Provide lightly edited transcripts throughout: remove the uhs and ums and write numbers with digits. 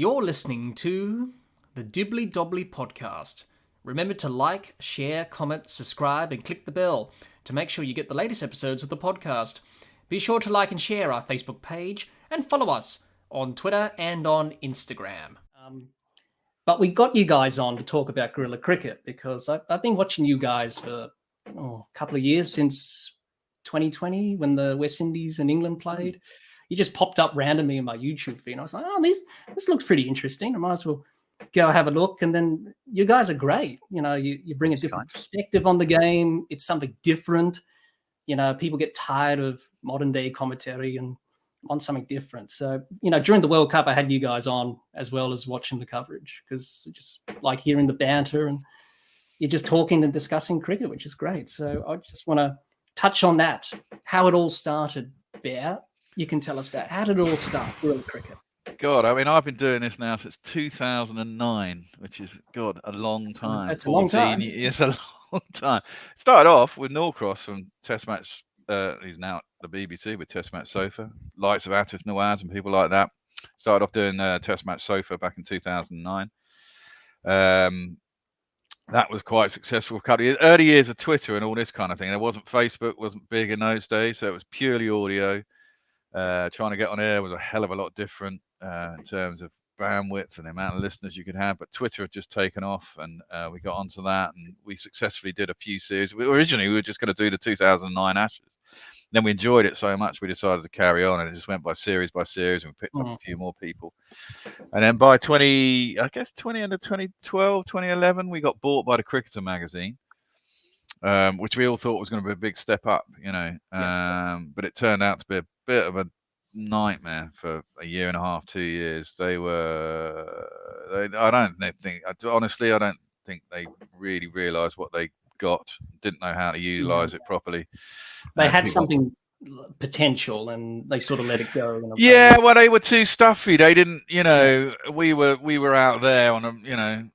You're listening to the Dibbly-Dobbly podcast. Remember to like, share, comment, subscribe, and click the bell to make sure you get the latest episodes of the podcast. Be sure to like and share our Facebook page and follow us on Twitter and on Instagram. But we got you guys on to talk about Guerilla Cricket because I've been watching you guys for a couple of years, since 2020 when the West Indies and England played. You just popped up randomly in my YouTube feed. And I was like, oh, this looks pretty interesting. I might as well go have a look. And then you guys are great. You know, you bring a different perspective on the game. It's something different. You know, people get tired of modern day commentary and want something different. So, you know, during the World Cup, I had you guys on as well as watching the coverage because I just like hearing the banter and you're just talking and discussing cricket, which is great. So I just want to touch on that, how it all started, Bear. You can tell us that. How did it all start, Guerilla Cricket? God, I mean, I've been doing this now since 2009, which is, God, a long time. That's a long time. It's a long time. Started off with Norcross from Test Match. He's now at the BBC with Test Match Sofa. Likes of Atif Nawaz and people like that. Started off doing Test Match Sofa back in 2009. That was quite successful. Early years of Twitter and all this kind of thing. There wasn't Facebook, wasn't big in those days, so it was purely audio. Trying to get on air was a hell of a lot different in terms of bandwidth and the amount of listeners you could have, but Twitter had just taken off and we got onto that and we successfully did a few series. Originally we were just going to do the 2009 Ashes, then we enjoyed it so much we decided to carry on, and it just went by series and we picked up a few more people, and then by 2011 we got bought by the Cricketer magazine, which we all thought was going to be a big step up, you know, but it turned out to be a bit of a nightmare for a year and a half, 2 years. I don't think they really realized what they got, didn't know how to utilize it properly. They had something potential and they sort of let it go. Well, they were too stuffy. They didn't, you know, we were out there on a, you know,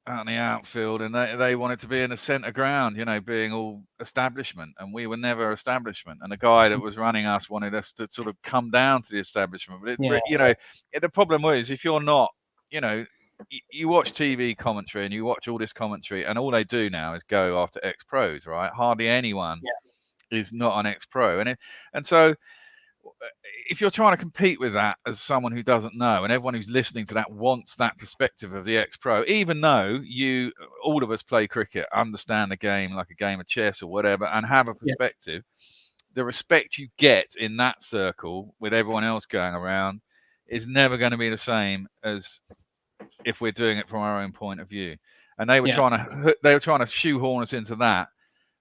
out in the outfield, and they wanted to be in the centre ground, you know, being all establishment, and we were never establishment. And the guy that was running us wanted us to sort of come down to the establishment. But you know, the problem was, if you're not, you know, you watch TV commentary and you watch all this commentary, and all they do now is go after ex-pros, right? Hardly anyone is not an ex-pro, and so if you're trying to compete with that as someone who doesn't know, and everyone who's listening to that wants that perspective of the ex-pro, even though all of us play cricket, understand the game like a game of chess or whatever, and have a perspective, the respect you get in that circle with everyone else going around is never going to be the same as if we're doing it from our own point of view. And they were trying to shoehorn us into that.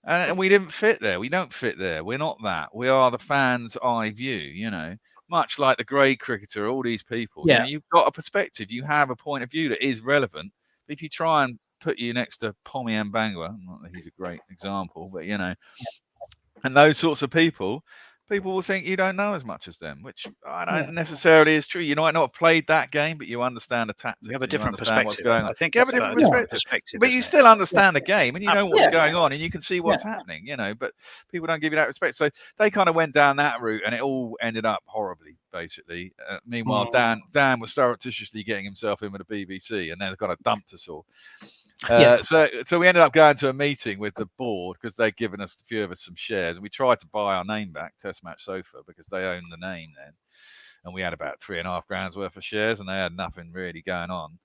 And we didn't fit there. We don't fit there. We're not that. We are the fans' eye view, you know, much like the grey cricketer, all these people. You know, you've got a perspective. You have a point of view that is relevant. But if you try and put you next to Pommy and Bangwa, not that he's a great example, but, you know, and those sorts of people will think you don't know as much as them, which I don't necessarily is true. You might not have played that game, but you understand the tactics. You have a different perspective. What's going on. I think you have a different perspective, but you still understand the game, and you know what's going on, and you can see what's happening, you know, but people don't give you that respect. So they kind of went down that route, and it all ended up horribly, basically. Meanwhile, Dan was surreptitiously getting himself in with the BBC, and then kind of dumped us all. So we ended up going to a meeting with the board because they'd given us, a few of us, some shares, and we tried to buy our name back, Test Match Sofa, because they owned the name then, and we had about $3.5 grand worth of shares, and they had nothing really going on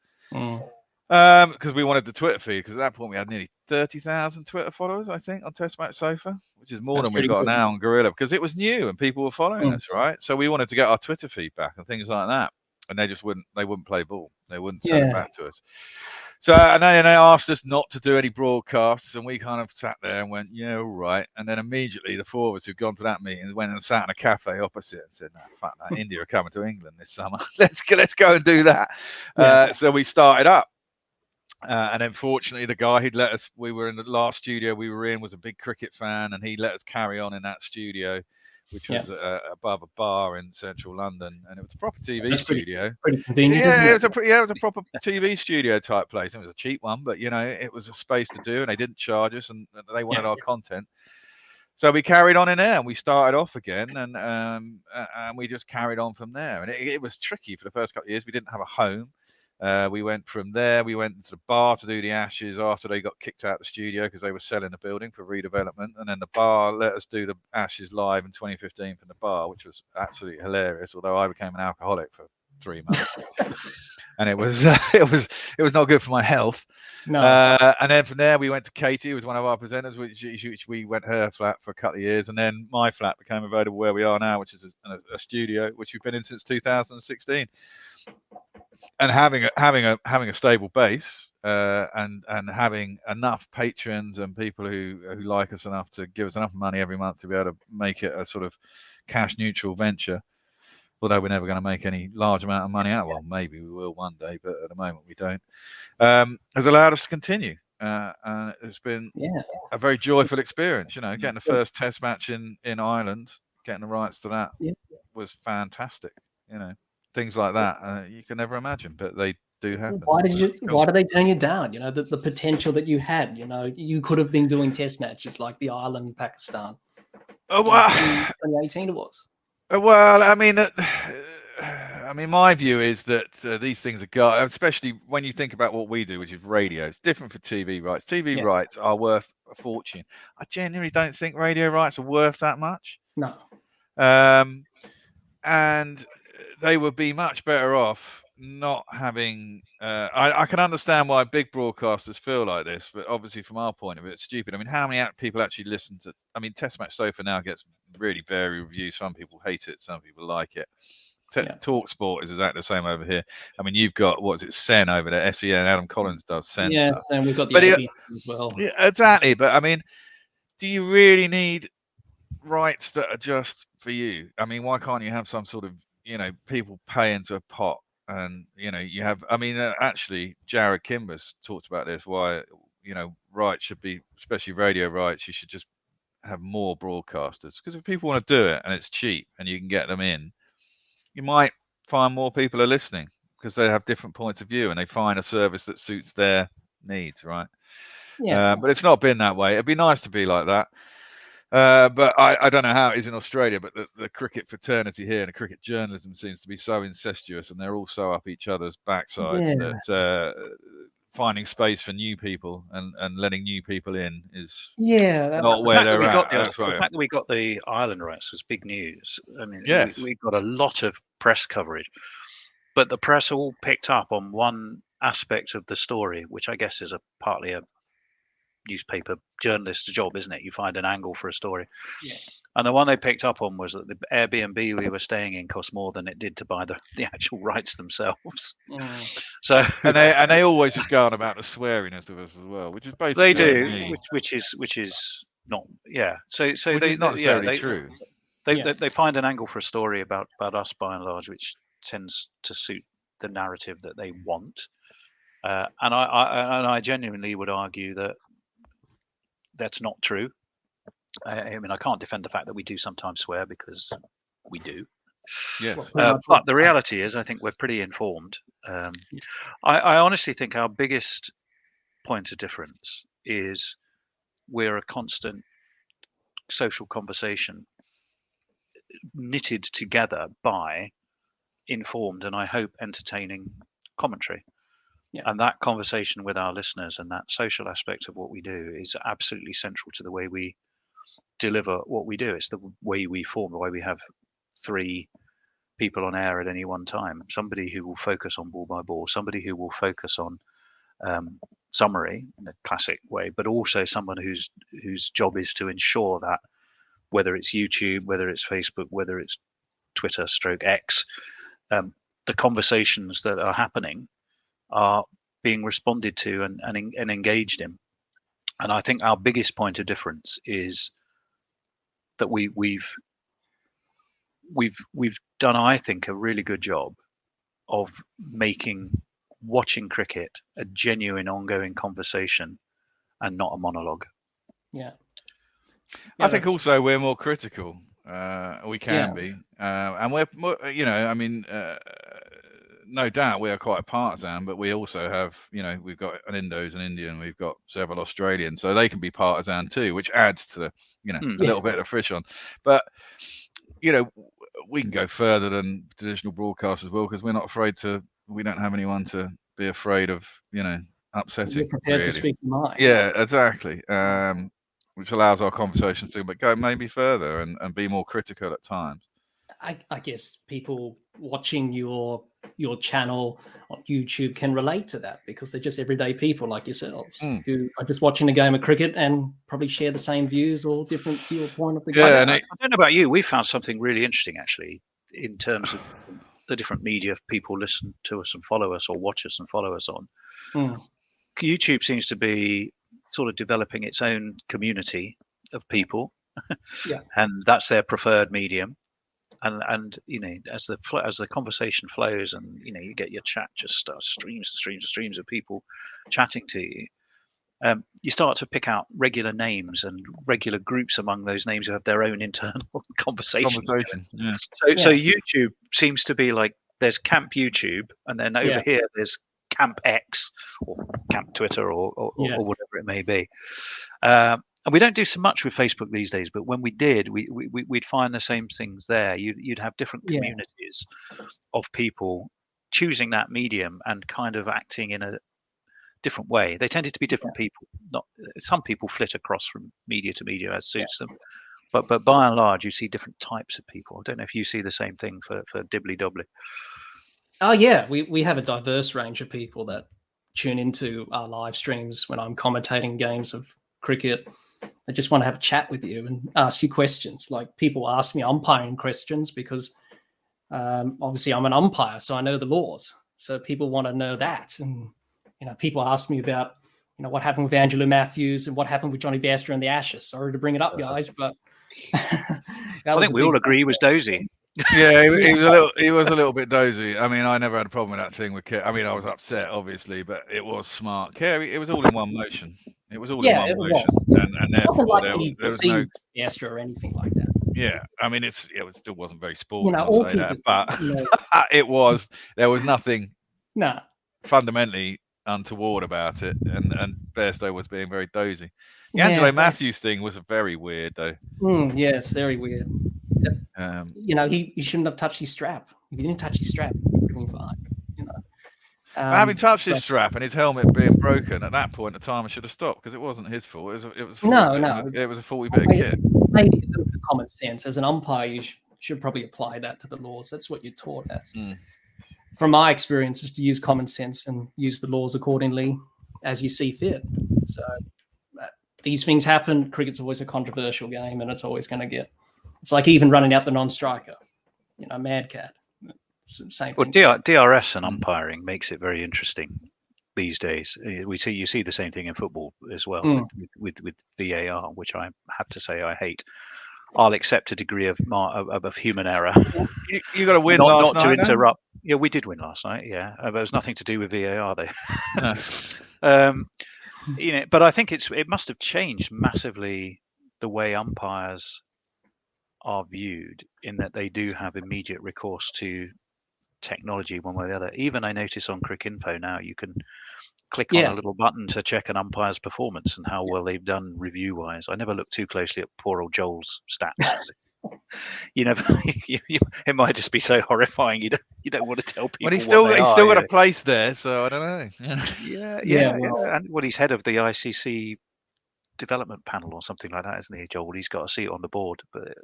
because we wanted the Twitter feed, because at that point we had nearly 30,000 Twitter followers, I think, on Test Match Sofa, which is more than we've got now on Guerilla, because it was new and people were following us, right? So we wanted to get our Twitter feed back and things like that, and they wouldn't play ball. They wouldn't send it back to us. So, and they asked us not to do any broadcasts, and we kind of sat there and went, yeah, all right. And then immediately the four of us who'd gone to that meeting went and sat in a cafe opposite and said, no, fuck that, India are coming to England this summer. Let's go and do that. So we started up. And then fortunately, the guy who'd let us, we were in the last studio we were in, was a big cricket fan, and he let us carry on in that studio, which was above a bar in central London, and it was a proper TV studio. Pretty convenient. It was a proper TV studio type place. It was a cheap one, but you know, it was a space to do, and they didn't charge us, and they wanted our content. So we carried on in there, and we started off again, and we just carried on from there. And it was tricky for the first couple of years. We didn't have a home. We went from there. We went to the bar to do the Ashes after they got kicked out of the studio because they were selling the building for redevelopment. And then the bar let us do the Ashes live in 2015 from the bar, which was absolutely hilarious. Although I became an alcoholic for 3 months, and it was not good for my health. No. And then from there we went to Katie, who was one of our presenters, which we went her flat for a couple of years, and then my flat became available where we are now, which is a studio which we've been in since 2016. And having a stable base, and having enough patrons and people who like us enough to give us enough money every month to be able to make it a sort of cash neutral venture. Although we're never going to make any large amount of money out. Well, maybe we will one day, but at the moment we don't. Has allowed us to continue. And it's been a very joyful experience. Getting the first Test match in Ireland, getting the rights to that was fantastic. Things like that you can never imagine, but they do happen. Why did they turn you down? The potential that you had. You could have been doing Test matches like the Ireland, Pakistan. Oh well, 2018 it was. Well, I mean, my view is that these things are especially when you think about what we do, which is radio. It's different for TV rights. TV rights are worth a fortune. I genuinely don't think radio rights are worth that much. No. And they would be much better off not having. I can understand why big broadcasters feel like this, but obviously from our point of view, it's stupid. I mean, how many people actually listen to? I mean, Test Match Sofa now gets really varied reviews. Some people hate it, some people like it. Talk Sport is exactly the same over here. I mean, you've got Sen over there, SEN. Adam Collins does Sen stuff. Yes, and we've got the ABN as well. Yeah, exactly. But I mean, do you really need rights that are just for you? I mean, why can't you have some sort of people pay into a pot? And you have. I mean, actually, Jared Kimbers talked about this. Why rights should be, especially radio rights. You should just have more broadcasters, because if people want to do it and it's cheap and you can get them in, you might find more people are listening because they have different points of view and they find a service that suits their needs, right? Yeah. But it's not been that way. It'd be nice to be like that. But I don't know how it is in Australia, but the cricket fraternity here and the cricket journalism seems to be so incestuous, and they're all so up each other's backsides that finding space for new people and letting new people in is not where they're at. The fact that we got the Ireland rights was big news. I mean, we got a lot of press coverage, but the press all picked up on one aspect of the story, which I guess is partly a newspaper journalist's job, isn't it? You find an angle for a story. Yeah. And the one they picked up on was that the Airbnb we were staying in cost more than it did to buy the actual rights themselves. So and they always just go on about the sweariness of us as well, which is basically they do, which is not So they not necessarily true. They find an angle for a story about us by and large, which tends to suit the narrative that they want. And I genuinely would argue that that's not true. I mean, I can't defend the fact that we do sometimes swear, because we do. Yes. But the reality is, I think we're pretty informed. I honestly think our biggest point of difference is we're a constant social conversation knitted together by informed and, I hope, entertaining commentary. Yeah. And that conversation with our listeners and that social aspect of what we do is absolutely central to the way we deliver what we do. It's the way we form, the way we have 3 people on air at any one time. Somebody who will focus on ball by ball, somebody who will focus on summary in a classic way, but also someone whose job is to ensure that whether it's YouTube, whether it's Facebook, whether it's Twitter / X, the conversations that are happening are being responded to and engaged in. And I think our biggest point of difference is that we've done, I think, a really good job of making watching cricket a genuine ongoing conversation and not a monologue. Yeah. I think also we're more critical. We can be, and we're more, I mean, no doubt we are quite partisan, but we also have, we've got an Indos and Indian, we've got several Australians, so they can be partisan too, which adds to the, a little bit of friction. But, we can go further than traditional broadcasters will, because we're not afraid to, we don't have anyone to be afraid of, upsetting. You're prepared to really. speak your mind. Yeah, exactly. Which allows our conversations to go maybe further and be more critical at times. I guess people watching your channel on YouTube can relate to that because they're just everyday people like yourselves who are just watching a game of cricket and probably share the same views or different viewpoint of the game. I don't know about you. We found something really interesting actually in terms of the different media people listen to us and follow us or watch us and follow us on. YouTube seems to be sort of developing its own community of people, and that's their preferred medium. And as the conversation flows, and you get your chat just starts streams of people chatting to you. You start to pick out regular names and regular groups among those names who have their own internal conversation. Yeah. So YouTube seems to be like there's Camp YouTube, and then over here there's Camp X or Camp Twitter or whatever it may be. And we don't do so much with Facebook these days, but when we did, we'd find the same things there. You'd have different communities of people choosing that medium and kind of acting in a different way. They tended to be different people. Some people flit across from media to media as suits them, but by and large, you see different types of people. I don't know if you see the same thing for Dibbly-Dobbly. Oh yeah, we have a diverse range of people that tune into our live streams when I'm commentating games of cricket. I just want to have a chat with you and ask you questions. Like people ask me umpiring questions because obviously I'm an umpire, so I know the laws. So people want to know that. And, people ask me about, what happened with Angelo Matthews and what happened with Johnny Bairstow in the Ashes. Sorry to bring it up, guys, but I think we all agree he was dozy. Yeah, he was a little bit dozy. I mean, I never had a problem with that thing with Kerry. I mean, I was upset, obviously, but it was smart. Kerry, it was all in one motion. It was all in one motion, and therefore like there was no Bairstow or anything like that. Yeah, I mean, it still wasn't very sporting, I'll say that, but it was. There was nothing fundamentally untoward about it, and Bairstow was being very dozy. The Angelo Matthews thing was very weird, though. Yes, very weird. He shouldn't have touched his strap. If he didn't touch his strap, he would have been fine. Having touched his strap and his helmet being broken, at that point, the timer should have stopped because it wasn't his fault. It was a faulty bit of kit. Maybe a little bit of common sense. As an umpire, you should probably apply that to the laws. That's what you're taught as. From my experience, is to use common sense and use the laws accordingly as you see fit. So these things happen. Cricket's always a controversial game, and it's always going to get. It's like even running out the non-striker, mad cat. Same thing. Well, DRS and umpiring makes it very interesting these days. You see the same thing in football as well with VAR, which I have to say I hate. I'll accept a degree of human error. You got to win last night. Not to interrupt. Yeah, we did win last night. Yeah, but it was nothing to do with VAR though. But I think it must have changed massively the way umpires are viewed, in that they do have immediate recourse to technology one way or the other. Even I notice on Cricinfo now you can click on a little button to check an umpire's performance and how well they've done review wise. I never look too closely at poor old Joel's stats. It might just be so horrifying you don't want to tell people. Well, he's still got a place there, so I don't know. And he's head of the ICC development panel or something like that, isn't he, Joel? He's got a seat on the board. But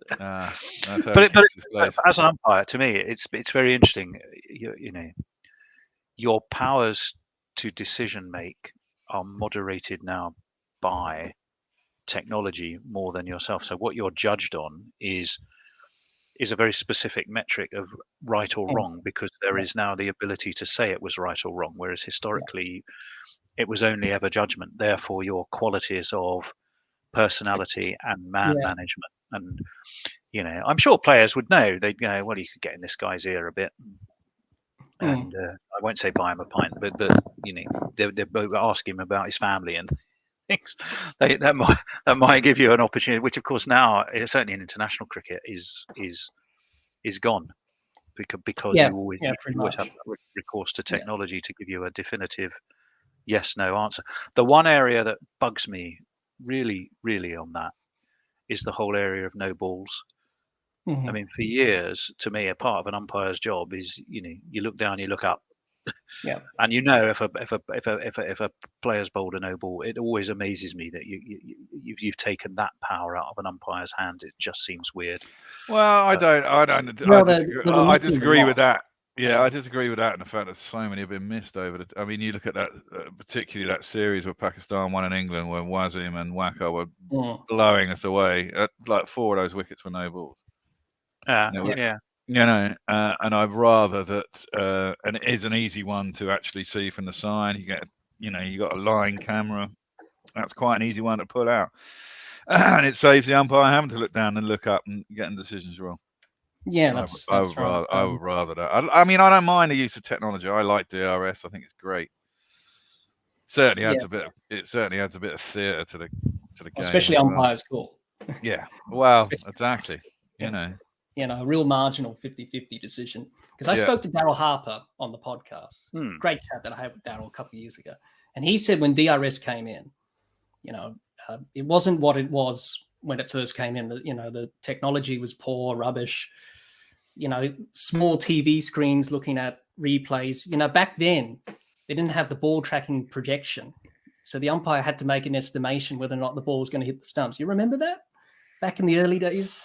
as an umpire, to me, it's very interesting. Your powers to decision make are moderated now by technology more than yourself. So what you're judged on is a very specific metric of right or wrong, because there is now the ability to say it was right or wrong, whereas historically it was only ever judgment. Therefore, your qualities of personality and man management, and I'm sure players would know. They'd go, well, you could get in this guy's ear a bit, and I won't say buy him a pint, but they ask him about his family and things. That might give you an opportunity, which of course now, certainly in international cricket, is gone, because you always have recourse to technology to give you a definitive yes no answer. The one area that bugs me really on that is the whole area of no balls. I mean, for years, to me, a part of an umpire's job is you look down, you look up. Yeah. And if a player's bowled a no ball, it always amazes me that you've taken that power out of an umpire's hand. It just seems weird. Well, I disagree with that. Yeah, I disagree with that, and the fact that so many have been missed over the. I mean, you look at that, particularly that series where Pakistan won in England, where Wasim and Waqar were blowing us away. Like 4 of those wickets were no balls. Yeah. And I'd rather that, and it is an easy one to actually see from the side. You got a line camera. That's quite an easy one to pull out, and it saves the umpire having to look down and look up and getting decisions wrong. Yeah, that's I would rather that. I mean, I don't mind the use of technology. I like DRS. I think it's great. Certainly adds a bit. It certainly adds a bit of theatre to the game, especially umpires' call. Yeah, well, exactly. A real marginal 50-50 decision. Because I spoke to Daryl Harper on the podcast. Great chat that I had with Daryl a couple of years ago, and he said when DRS came in, it wasn't what it was when it first came in. The technology was poor, rubbish. Small TV screens looking at replays. Back then they didn't have the ball tracking projection, so the umpire had to make an estimation whether or not the ball was going to hit the stumps. You remember that back in the early days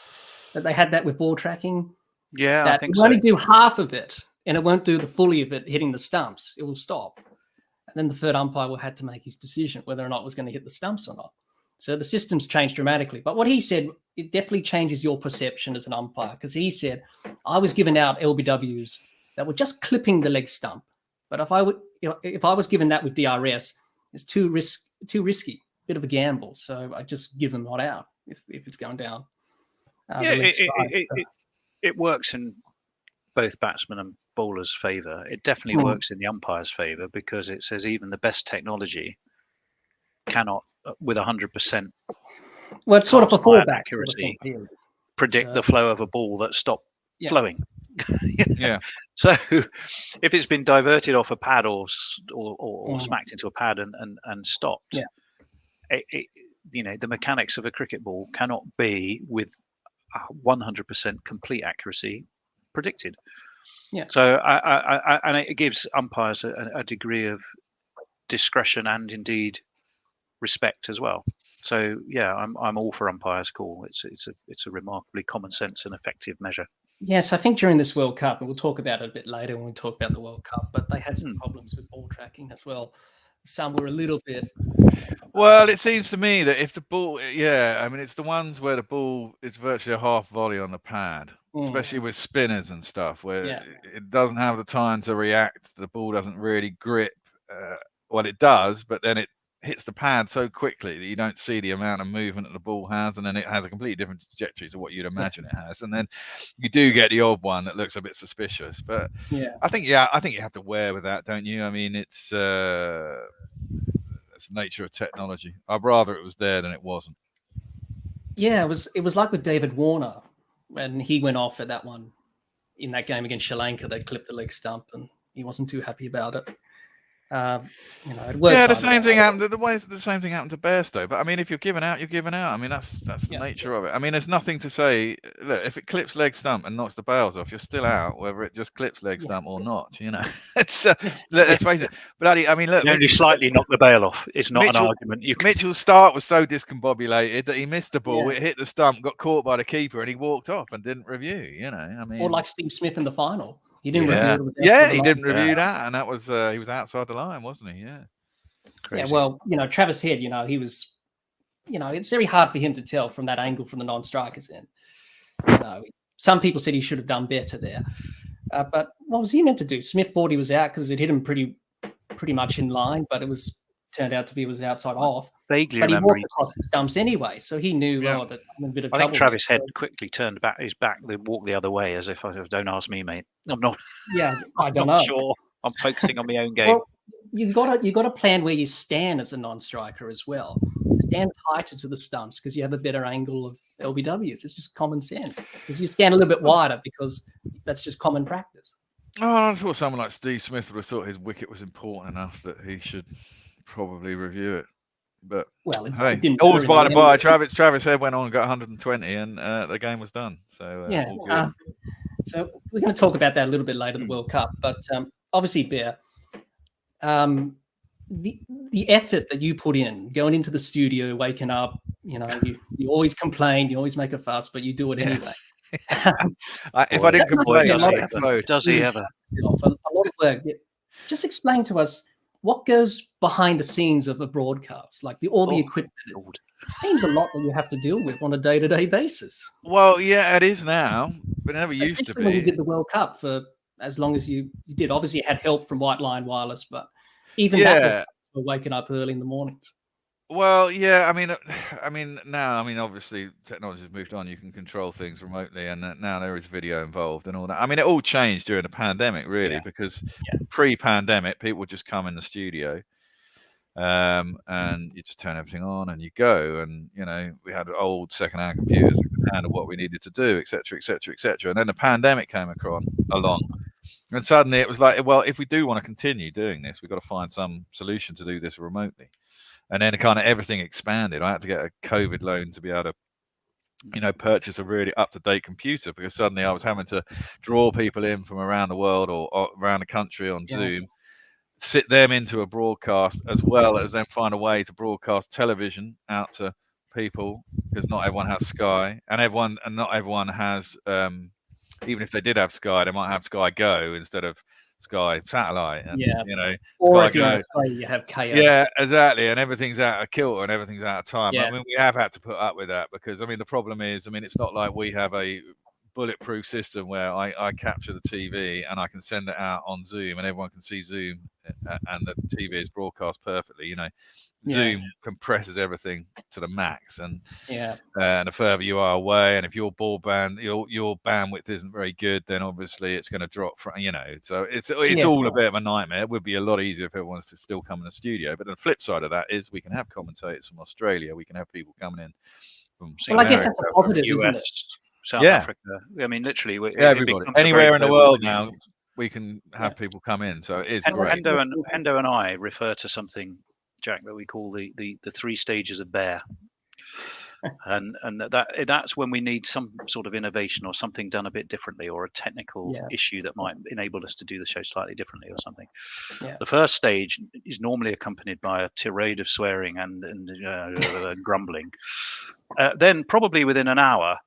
that they had that with ball tracking? Yeah, that I think it will only do half of it, and it won't do the fully of it hitting the stumps. It will stop, and then the third umpire will have to make his decision whether or not it was going to hit the stumps or not. So the system's changed dramatically. But what he said, it definitely changes your perception as an umpire, because he said, I was given out LBWs that were just clipping the leg stump. But if I was given that with DRS, it's too risky, bit of a gamble. So I just give them not out if it's going down. It works in both batsmen and bowlers' favour. It definitely works in the umpire's favour, because it says even the best technology cannot, with 100%. Well, it's sort of a fallback accuracy, predict the flow of a ball that stopped flowing. Yeah. So, if it's been diverted off a pad or smacked into a pad and stopped, the mechanics of a cricket ball cannot be with 100% complete accuracy predicted. Yeah. So, and it gives umpires a degree of discretion and indeed respect as well. So yeah, I'm all for umpire's call. It's a remarkably common sense and effective measure. Yes, I think during this World Cup, and we'll talk about it a bit later when we talk about the World Cup, but they had some problems with ball tracking as well. Some were a little bit. Well, it seems to me that if the ball, it's the ones where the ball is virtually a half volley on the pad, especially with spinners and stuff, where it doesn't have the time to react. The ball doesn't really grip. Well, it does, but then it hits the pad so quickly that you don't see the amount of movement that the ball has, and then it has a completely different trajectory to what you'd imagine it has, and then you do get the odd one that looks a bit suspicious. But I think you have to wear with that, don't you? I mean, it's the nature of technology. I'd rather it was there than it wasn't. Yeah, it was like with David Warner when he went off at that one in that game against Sri Lanka. They clipped the leg stump, and he wasn't too happy about it. It works. Yeah, the same thing happened. The same thing happened to Bairstow. But I mean, if you're given out, you're given out. I mean, that's the nature of it. I mean, there's nothing to say. Look, if it clips leg stump and knocks the bails off, you're still out, whether it just clips leg stump or not. It's let's face it. But I mean, look, only slightly knock the bail off. It's not an argument. Mitchell's start was so discombobulated that he missed the ball. It hit the stump, got caught by the keeper, and he walked off and didn't review. I mean, or like Steve Smith in the final. He didn't review it. He didn't review that, and that was he was outside the line, wasn't he? Yeah. Crazy. Yeah, well, Travis Head, he was, it's very hard for him to tell from that angle from the non-strikers end. Some people said he should have done better there. But what was he meant to do? Smith thought he was out because it hit him pretty much in line, but it turned out to be outside off. Vaguely but he remember walked across the stumps anyway, so he knew that I'm in a bit of trouble. I think Travis Head quickly turned back his back, they walked the other way, as if don't ask me, mate. I'm not. Yeah, I don't know. know. Sure, I'm focusing on my own game. Well, you've got a plan where you stand as a non-striker as well. Stand tighter to the stumps because you have a better angle of LBWs. It's just common sense. Because you stand a little bit wider because that's just common practice. Oh, I thought someone like Steve Smith would have thought his wicket was important enough that he should probably review it. But it didn't. All's by the by. Travis Head went on and got 120, and the game was done. So so we're going to talk about that a little bit later, the World Cup. But obviously, Bear, the effort that you put in, going into the studio, waking up, you always complain, you always make a fuss, but you do it anyway. If I didn't complain, I'd explode. Does he ever? A lot of work. Just explain to us what goes behind the scenes of a broadcast, like all the equipment. It seems a lot that you have to deal with on a day-to-day basis. Well, yeah, it is now, but it never used to be. When you did the World Cup for as long as you did, obviously you had help from White Line Wireless, but even that was waking up early in the mornings. Well, yeah, I mean, now, obviously technology has moved on. You can control things remotely, and now there is video involved and all that. I mean, it all changed during the pandemic, really, because pre-pandemic, people would just come in the studio, and you just turn everything on and you go. And we had old second-hand computers that could handle what we needed to do, etc., etc., etc. And then the pandemic came along, and suddenly it was like, well, if we do want to continue doing this, we've got to find some solution to do this remotely. And then kind of everything expanded. I had to get a COVID loan to be able to, purchase a really up-to-date computer, because suddenly I was having to draw people in from around the world or around the country on Zoom, sit them into a broadcast, as well as then find a way to broadcast television out to people, because not everyone has Sky, and not everyone has, even if they did have Sky, they might have Sky Go instead of Sky Satellite, and or Sky if you're on Australia, you have KO. Yeah, exactly, and everything's out of kilter and everything's out of time. I mean, we have had to put up with that, because the problem is, it's not like we have a bulletproof system where I capture the TV and I can send it out on Zoom and everyone can see Zoom, and the TV is broadcast perfectly. Zoom compresses everything to the max, and the further you are away, and if your broadband, your bandwidth isn't very good, then obviously it's going to drop. So it's all a bit of a nightmare. It would be a lot easier if everyone's to still come in the studio. But the flip side of that is we can have commentators from Australia. We can have people coming in from I guess that's a positive, isn't it? South Africa. Literally, everybody anywhere in the world now, we can have people come in. So it is great. Hendo and I refer to something, Jack, that we call the 3 stages of bear, and that's when we need some sort of innovation or something done a bit differently, or a technical issue that might enable us to do the show slightly differently or something. The first stage is normally accompanied by a tirade of swearing and grumbling. Then probably within an hour,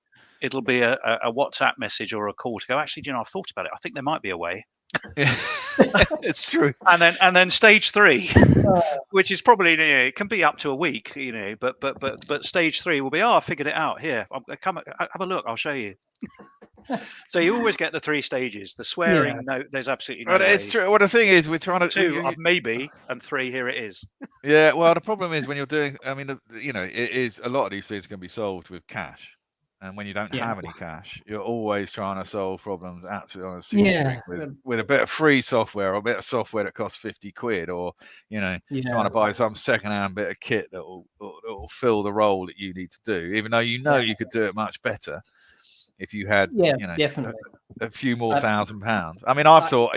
it'll be a WhatsApp message or a call to go, actually, I've thought about it. I think there might be a way. It's true. And then stage 3, which is probably, it can be up to a week, but stage 3 will be, I figured it out. Here, come have a look. I'll show you. So you always get the 3 stages. The swearing, no, there's absolutely no. But it's true. Well, the thing is, we're trying to 2 maybe, and 3 here it is. Yeah. Well, the problem is when you're doing, it is, a lot of these things can be solved with cash. And when you don't have any cash, you're always trying to solve problems absolutely on a shoestring with a bit of free software, or a bit of software that costs 50 quid, or trying to buy some second-hand bit of kit that will fill the role that you need to do, even though you could do it much better if you had a few more £1,000. I've thought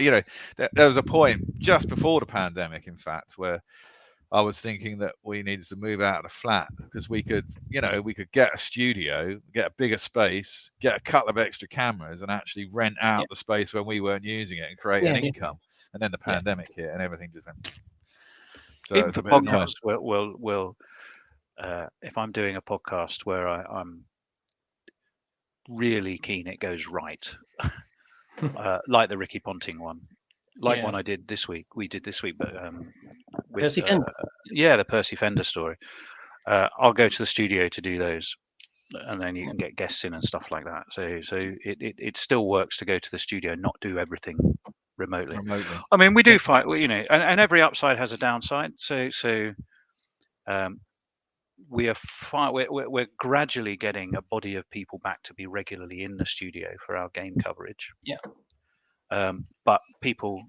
there was a point just before the pandemic, in fact, where I was thinking that we needed to move out of the flat, because we could get a studio, get a bigger space, get a couple of extra cameras, and actually rent out the space when we weren't using it and create an income. And then the pandemic hit and everything just went. So it's a podcast will if I'm doing a podcast where I'm really keen it goes right, like the Ricky Ponting one. One I did this week. We did this week, but with Percy Fender. The Percy Fender story. I'll go to the studio to do those, and then you can get guests in and stuff like that. So it still works to go to the studio, not do everything remotely. We do fight, and every upside has a downside. So we're gradually getting a body of people back to be regularly in the studio for our game coverage. But people,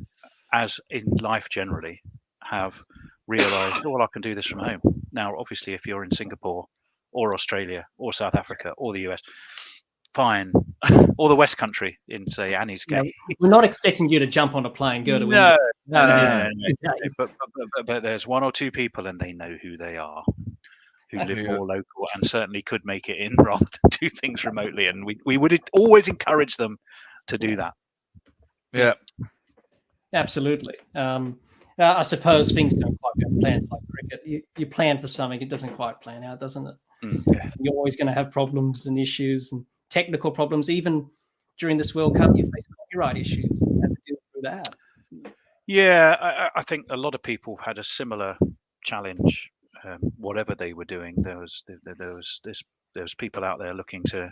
as in life generally, have realised, I can do this from home. Now, obviously, if you're in Singapore or Australia or South Africa or the US, fine, or the West Country in, say, Annie's case. We're not expecting you to jump on a plane, go to India. No. But there's 1 or 2 people, and they know who they are, who live more local and certainly could make it in rather than do things remotely. And we would always encourage them to do that. Yeah, absolutely. I suppose things don't quite go to plan. It's like cricket. You plan for something, it doesn't quite plan out, doesn't it? Yeah. You're always going to have problems and issues and technical problems. Even during this World Cup, you face copyright issues. You have to deal with that. Yeah, I think a lot of people had a similar challenge, whatever they were doing. There was people out there looking to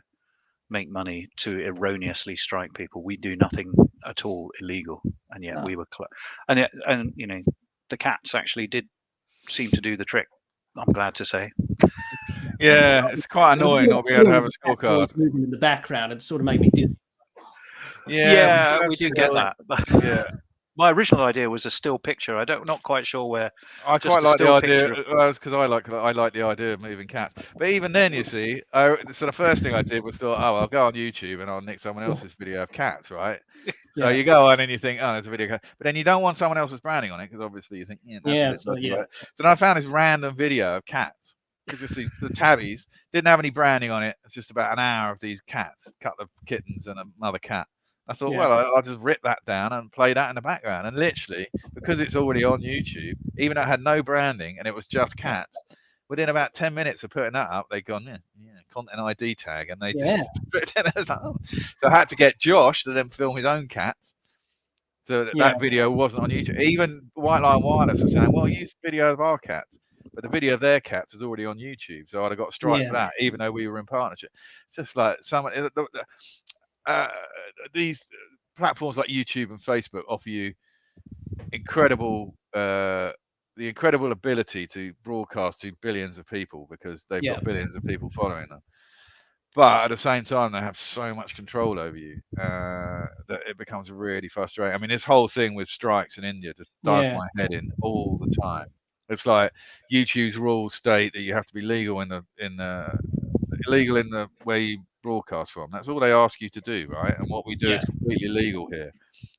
make money to erroneously strike people. We do nothing at all illegal, and yet we were, and the cats actually did seem to do the trick. I'm glad to say. Yeah, it's quite annoying not being able to have a scorecard. Moving in the background, it sort of made me dizzy. Yeah, we do get that. Yeah. My original idea was a still picture. Not quite sure where. I quite like the idea because I like the idea of moving cats. But even then, you see, so the first thing I did was thought, oh, I'll go on YouTube and I'll nick someone else's video of cats, right? So you go on and you think, oh, there's a video, but then you don't want someone else's branding on it because obviously you think, that's a bit dodgy, right? So then I found this random video of cats. You just see the tabbies didn't have any branding on it. It's just about an hour of these cats, a couple of kittens and another cat. I thought, well, I'll just rip that down and play that in the background. And literally, because it's already on YouTube, even though it had no branding and it was just cats, within about 10 minutes of putting that up, they'd gone, content ID tag, and they just put it in. I was like, oh. So I had to get Josh to then film his own cats. So that video wasn't on YouTube. Even White Line Wireless was saying, well, use the video of our cats. But the video of their cats was already on YouTube. So I'd have got a strike for that, even though we were in partnership. It's just like these platforms like YouTube and Facebook offer you the incredible ability to broadcast to billions of people because they've got billions of people following them. But at the same time, they have so much control over you that it becomes really frustrating. I mean, this whole thing with strikes in India just dives my head in all the time. It's like YouTube's rules state that you have to be legal in the where you broadcast from. That's all they ask you to do, right? And what we do is completely legal here.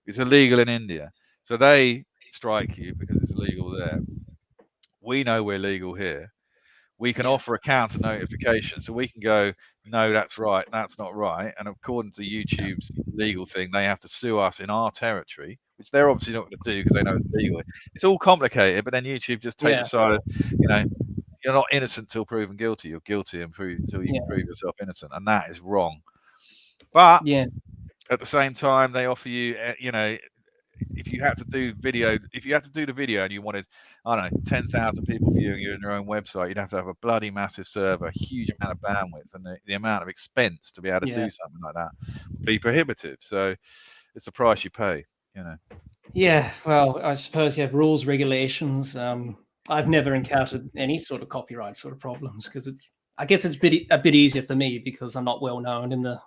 It's illegal in India, so they strike you because it's illegal there. We know we're legal here. We can offer a counter notification, so we can go, no, that's right, that's not right. And according to YouTube's legal thing, they have to sue us in our territory, which they're obviously not going to do because they know it's legal. It's all complicated, but then YouTube just takes the side of, you're not innocent till proven guilty. You're guilty until you can prove yourself innocent, and that is wrong. But at the same time, they offer you, if you have to do the video and you wanted, I don't know, 10,000 people viewing you on your own website, you'd have to have a bloody massive server, a huge amount of bandwidth, and the amount of expense to be able to do something like that would be prohibitive. So it's the price you pay, Yeah, well, I suppose you have rules, regulations. I've never encountered any sort of copyright sort of problems because I guess it's a bit easier for me because I'm not well known in the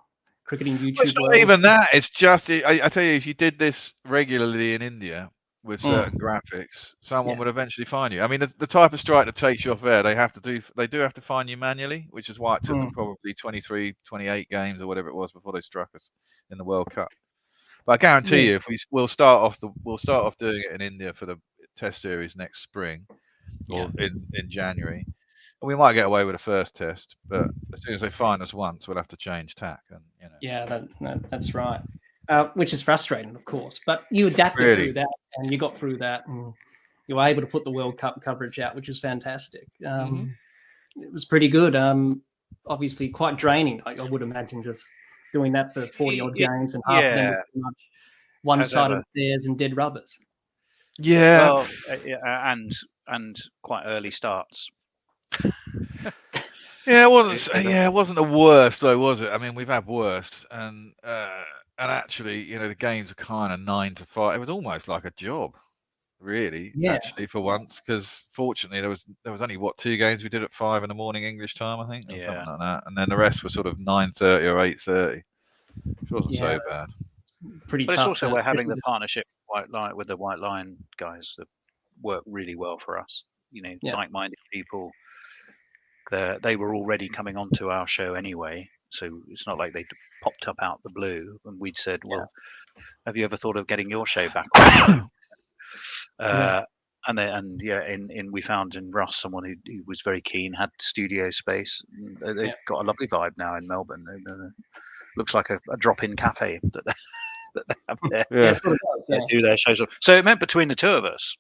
cricketing YouTube it's not world. even that. It's just, I tell you, if you did this regularly in India with certain graphics, someone would eventually fine you. I mean, the type of strike that takes you off air, they do have to fine you manually, which is why it took them probably 23, 28 games or whatever it was before they struck us in the World Cup. But I guarantee you, if we'll start off doing it in India for the Test series next spring or in January. We might get away with a first test, but as soon as they fine us once, we'll have to change tack. And yeah, that's right. Which is frustrating, of course. But you adapted through that, and you got through that, and you were able to put the World Cup coverage out, which is fantastic. It was pretty good. Obviously, quite draining. I would imagine just doing that for 40 odd games and half of them were pretty much one-sided affairs and dead rubbers. Yeah, well, and quite early starts. It wasn't the worst though, was it? I mean, we've had worse, and actually, the games are kind of 9 to 5. It was almost like a job, really. Actually, for once, because fortunately there was only 2 games we did at 5 in the morning English time, I think, or something like that, and then the rest were sort of 9:30 or 8:30, which wasn't so bad. Pretty but tough. It's also we're having the partnership with the White Line guys that work really well for us. Like-minded people. They were already coming onto our show anyway, so it's not like they popped up out the blue and we'd said, well, have you ever thought of getting your show back on? And we found in Russ someone who was very keen, had studio space. They've got a lovely vibe now in Melbourne. Looks like a drop-in cafe that they have there. Sort of does, do their shows. So it meant between the two of us,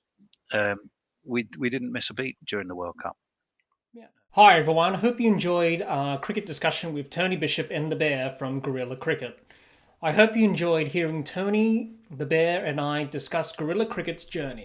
we didn't miss a beat during the World Cup. Hi everyone, I hope you enjoyed our cricket discussion with Tony Bishop and the Bear from Guerilla Cricket. I hope you enjoyed hearing Tony, the Bear and I discuss Guerilla Cricket's journey.